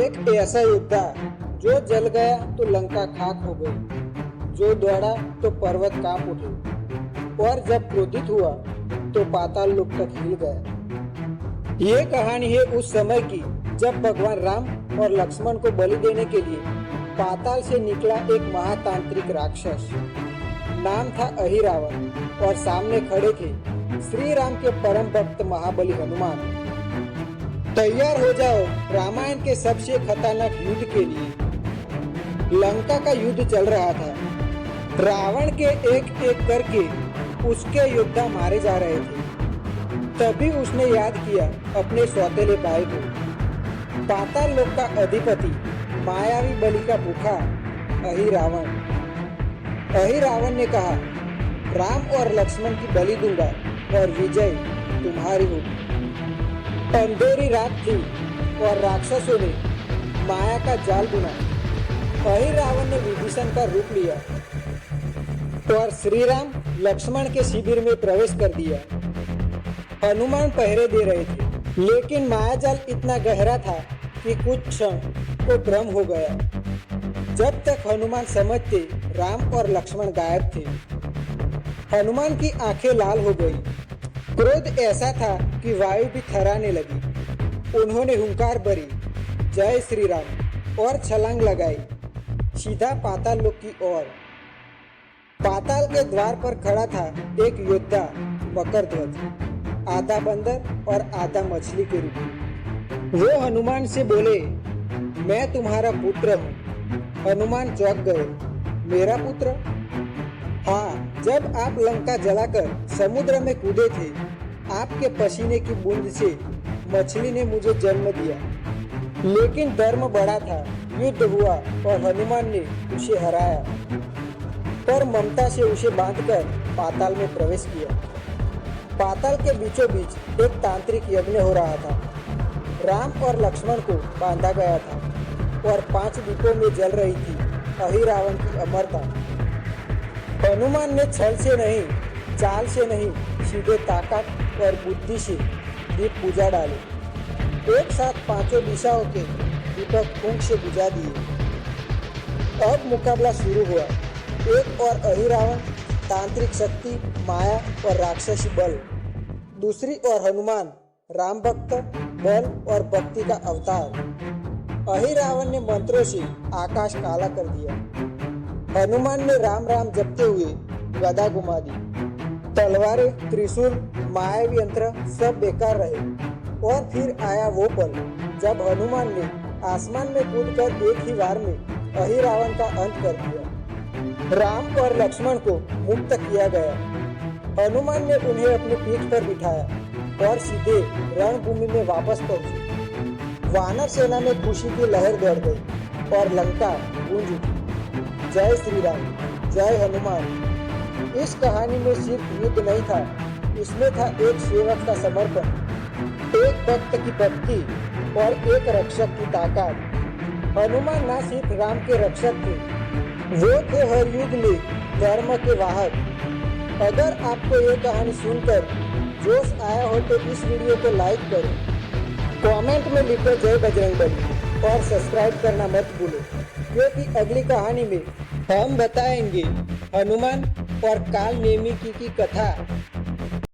एक ऐसा योद्धा जो जल गया तो लंका खाक हो गई, जो दौड़ा तो पर्वत कांप उठे और जब क्रोधित हुआ तो पाताल लोक तक हिल गया। ये कहानी है उस समय की जब भगवान राम और लक्ष्मण को बलि देने के लिए पाताल से निकला एक महातांत्रिक राक्षस। नाम था अहिरावण और सामने खड़े थे श्री राम के परम भक्त महाबली हनुमान। तैयार हो जाओ रामायण के सबसे खतरनाक युद्ध के लिए। लंका का युद्ध चल रहा था। रावण के एक एक करके उसके योद्धा मारे जा रहे थे। तभी उसने याद किया अपने सौतेले भाई को, पाताल लोक का अधिपति मायावी बलि का भूखा अहिरावण। अहिरावण ने कहा, राम और लक्ष्मण की बलि दूंगा और विजय तुम्हारी होगी। अंधेरी रात थी और राक्षसों ने माया का जाल बुना। अहिरावण ने विभीषण का रूप लिया और श्री राम लक्ष्मण के शिविर में प्रवेश कर दिया। हनुमान पहरे दे रहे थे, लेकिन मायाजाल इतना गहरा था कि कुछ क्षण को भ्रम हो गया। जब तक हनुमान समझते राम और लक्ष्मण गायब थे। हनुमान की आंखें लाल हो गई। क्रोध ऐसा था कि वायु भी थर्राने लगी। उन्होंने हुंकार भरी, जय श्री राम, और छलांग लगाई सीधा पाताल लोक की ओर। पाताल के द्वार पर खड़ा था एक योद्धा मकरध्वज, आधा बंदर और आधा मछली के रूप में। वो हनुमान से बोले, मैं तुम्हारा पुत्र हूँ। हनुमान चौंक गए, मेरा पुत्र? हाँ, जब आप लंका जलाकर समुद्र में कूदे थे, आपके पसीने की बूंद से मछली ने मुझे जन्म दिया। लेकिन धर्म बड़ा था, युद्ध हुआ और हनुमान ने उसे हराया, पर ममता से उसे बांधकर पाताल में प्रवेश किया। पाताल के बीचों बीच एक तांत्रिक यज्ञ हो रहा था। राम और लक्ष्मण को बांधा गया था और 5 दीपों में जल रही थी अहिरावण की अमरता। हनुमान ने छल से नहीं, चाल से नहीं, सीधे ताकत और बुद्धि से दीप बुझा डाले। एक साथ 5 दिशाओं के दीपक फूंक से बुझा दिए। अब मुकाबला शुरू हुआ। एक और अहिरावण, तांत्रिक शक्ति, माया और राक्षसी बल। दूसरी ओर हनुमान, राम भक्त, बल और भक्ति का अवतार। अहिरावण ने मंत्रों से आकाश काला कर दिया। हनुमान ने राम राम जपते हुए गदा घुमा दी। तलवारें, त्रिशूल, मायावी यंत्र सब बेकार रहे। और फिर आया वो पल जब हनुमान ने आसमान में कूदकर एक ही वार में अहिरावण का अंत कर दिया। राम और लक्ष्मण को मुक्त किया गया। हनुमान ने उन्हें अपनी पीठ पर बिठाया और सीधे रणभूमि में वापस पहुंचे। वानर सेना में खुशी की लहर दौड़ गई और लंका गूंज उठी। जय श्री राम, जय हनुमान। इस कहानी में सिर्फ युद्ध नहीं था, इसमें था एक सेवक का समर्पण, एक भक्त की भक्ति और एक रक्षक की ताकत। हनुमान न सिर्फ राम के रक्षक थे, वो थे हर युद्ध में धर्म के वाहक। अगर आपको ये कहानी सुनकर जोश आया हो तो इस वीडियो को लाइक करो, कमेंट में लिखो जय बजरंगबली और सब्सक्राइब करना मत भूलो, क्योंकि अगली कहानी में हम बताएंगे हनुमान और काल नेमिकी की कथा।